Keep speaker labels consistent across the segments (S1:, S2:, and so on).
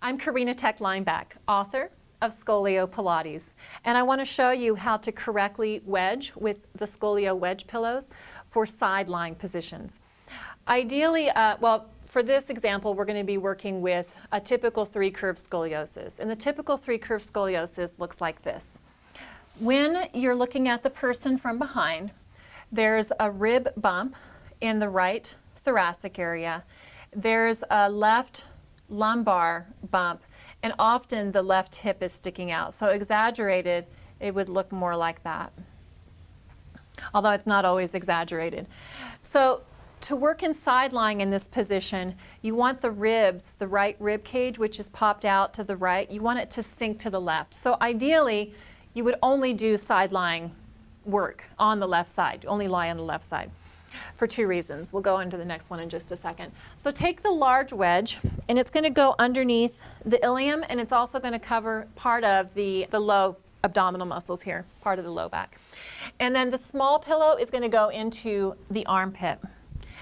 S1: I'm Karena Thek Lineback, author of Scolio-Pilates, and I want to show you how to correctly wedge with the Scolio-wedge pillows for side lying positions. Ideally, for this example, we're going to be working with a typical three-curve scoliosis, and the typical three-curve scoliosis looks like this. When you're looking at the person from behind, there's a rib bump in the right thoracic area. There's a left lumbar bump, and often the left hip is sticking out. So exaggerated, it would look more like that, although it's not always exaggerated. So to work in side lying in this position, you want the ribs, the right rib cage, which is popped out to the right, you want it to sink to the left. So ideally, you would only do side lying work on the left side, only lie on the left side, for two reasons. We'll go into the next one in just a second. So take the large wedge, and it's going to go underneath the ilium, and it's also going to cover part of the low abdominal muscles here, part of the low back. And then the small pillow is going to go into the armpit.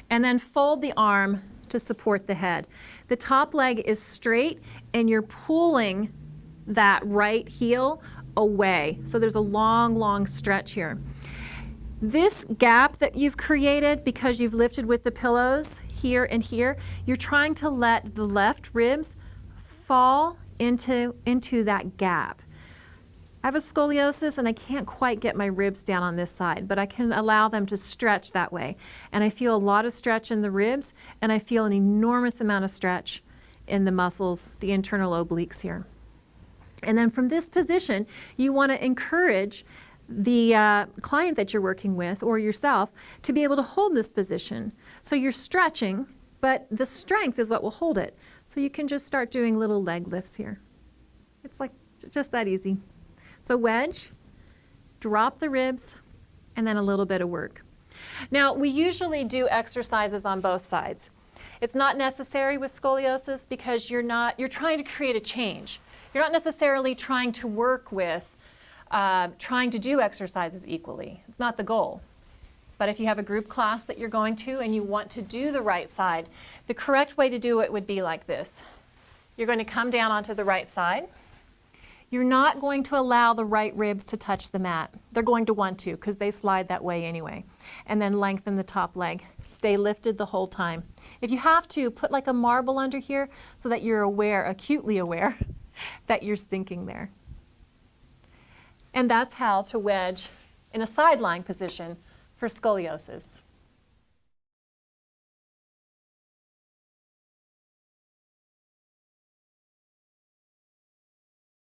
S1: And then fold the arm to support the head. The top leg is straight, and you're pulling that right heel away. So there's a long, long stretch here. This gap that you've created because you've lifted with the pillows here and here, you're trying to let the left ribs fall into that gap. I have a scoliosis and I can't quite get my ribs down on this side, but I can allow them to stretch that way. And I feel a lot of stretch in the ribs, and I feel an enormous amount of stretch in the muscles, the internal obliques here. And then from this position, you want to encourage the client that you're working with or yourself to be able to hold this position. So you're stretching, but the strength is what will hold it. So you can just start doing little leg lifts here. It's like just that easy. So wedge, drop the ribs, and then a little bit of work. Now, we usually do exercises on both sides. It's not necessary with scoliosis because you're trying to create a change. You're not necessarily trying to work with trying to do exercises equally. It's not the goal. But if you have a group class that you're going to and you want to do the right side, the correct way to do it would be like this. You're going to come down onto the right side. You're not going to allow the right ribs to touch the mat. They're going to want to because they slide that way anyway. And then lengthen the top leg. Stay lifted the whole time. If you have to, put like a marble under here so that you're aware, acutely aware, that you're sinking there. And that's how to wedge in a side lying position for scoliosis.